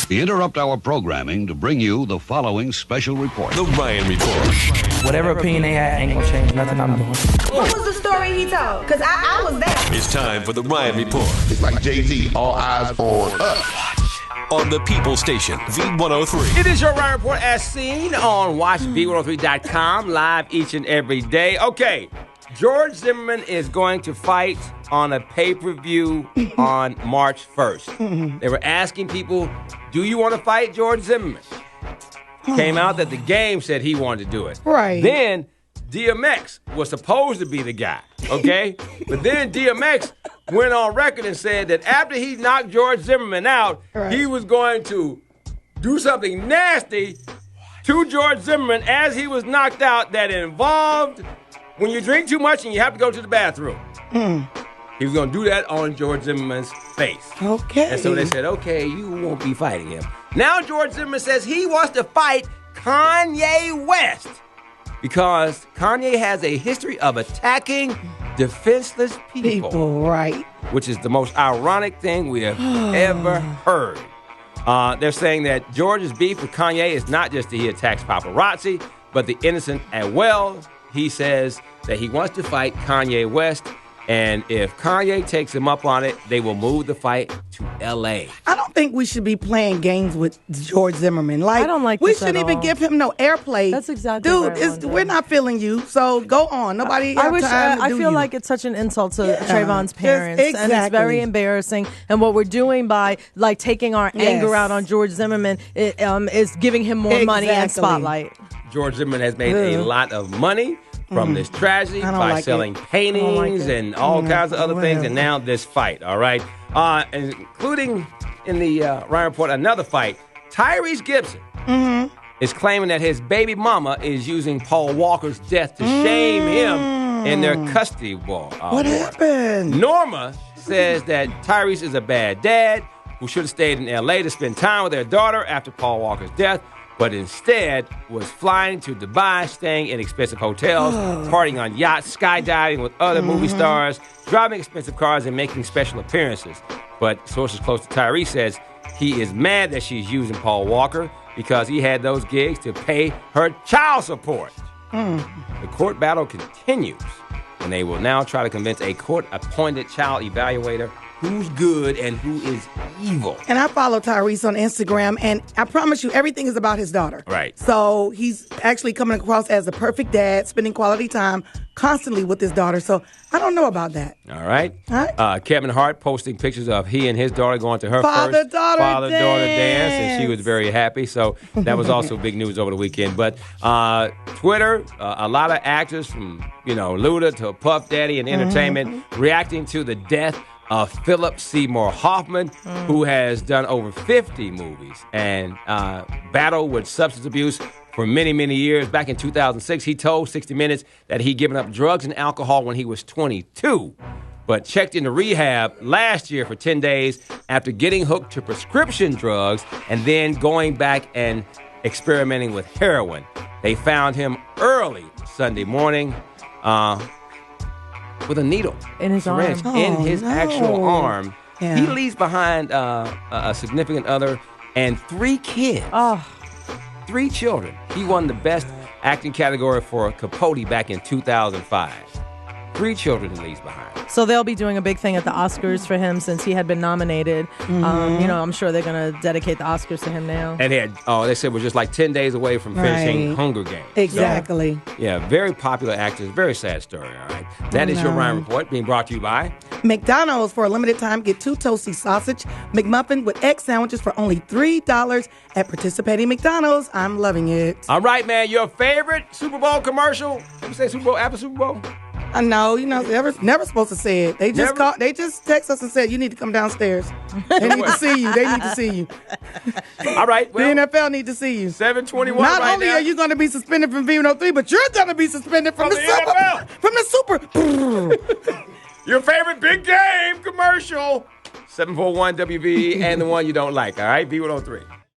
We interrupt our programming to bring you the following special report. The Ryan Report. Whatever opinion they had ain't gonna change nothing I'm doing. What was the story he told? Because I was there. It's time for the Ryan Report. It's like Jay-Z, all eyes on us. On the People Station, V103. It is your Ryan Report as seen on WatchV103.com, live each and every day. Okay, George Zimmerman is going to fight on a pay-per-view on March 1st. They were asking people, do you want to fight George Zimmerman? Came out that the game said he wanted to do it. Right. Then DMX was supposed to be the guy, okay? But then DMX went on record and said that after he knocked George Zimmerman out, he was going to do something nasty to George Zimmerman as he was knocked out that involved when you drink too much and you have to go to the bathroom. He was going to do that on George Zimmerman's face. Okay. And so they said, okay, you won't be fighting him. Now George Zimmerman says he wants to fight Kanye West because Kanye has a history of attacking defenseless people. Right. Which is the most ironic thing we have ever heard. They're saying that George's beef with Kanye is not just that he attacks paparazzi, but the innocent as well. He says that he wants to fight Kanye West, and if Kanye takes him up on it, they will move the fight to L.A. I don't think we should be playing games with George Zimmerman. Like, I don't like we this shouldn't at even all. give him no airplay. That's exactly Dude, what I wanted. we're not feeling you, so go on. Nobody I have wish. time to I do feel you. like it's such an insult to Yeah, Trayvon's just parents, and it's exactly. very embarrassing. And what we're doing by like taking our anger out on George Zimmerman is giving him more money and Exactly. spotlight. George Zimmerman has made a lot of money from this tragedy by like selling it. paintings and all kinds of other things, whatever. and now this fight, all right? Including in the Ryan Report, another fight. Tyrese Gibson is claiming that his baby mama is using Paul Walker's death to shame him in their custody war. What happened? Norma says that Tyrese is a bad dad who should have stayed in L.A. to spend time with their daughter after Paul Walker's death, but instead was flying to Dubai, staying in expensive hotels, partying on yachts, skydiving with other movie stars, driving expensive cars, and making special appearances. But sources close to Tyrese says he is mad that she's using Paul Walker because he had those gigs to pay her child support. The court battle continues, and they will now try to convince a court-appointed child evaluator who's good and who is evil. And I follow Tyrese on Instagram, and I promise you, everything is about his daughter. Right. So he's actually coming across as a perfect dad, spending quality time constantly with his daughter. So I don't know about that. All right. All right. Kevin Hart posting pictures of he and his daughter going to her first Father-daughter father-daughter dance, dance. and she was very happy. So that was also big news over the weekend. But Twitter, a lot of actors from, Luda to Puff Daddy and entertainment reacting to the death of Phillip Seymour Hoffman, who has done over 50 movies and battled with substance abuse for many, many years. Back in 2006, he told 60 Minutes that he'd given up drugs and alcohol when he was 22, but checked into rehab last year for 10 days after getting hooked to prescription drugs and then going back and experimenting with heroin. They found him early Sunday morning with a needle In his arm. syringe in his actual arm. Yeah. He leaves behind a significant other and 3 kids. 3 children. He won the Best Acting category for Capote back in 2005. 3 children he leaves behind. So they'll be doing a big thing at the Oscars for him since he had been nominated. I'm sure they're going to dedicate the Oscars to him now. And they said we're just like 10 days away from finishing Right. Hunger Games. Exactly. So, yeah, very popular actors. Very sad story, all right? That is your Ryan Report being brought to you by McDonald's, for a limited time, get 2 toasty sausage McMuffin with egg sandwiches for only $3 at participating McDonald's. I'm loving it. All right, man, your favorite Super Bowl commercial? Ever say Super Bowl after Super Bowl? I know, never supposed to say it. They just Never? they just text us and said, you need to come downstairs. They need to see you. They need to see you. All right, well, The NFL need to see you. 7:21 Not right only now. are you going to be suspended from V103, but you're going to be suspended from From the the Super. NFL. From the Super. Your favorite big game commercial. 741 WVE and the one you don't like, all right? V103.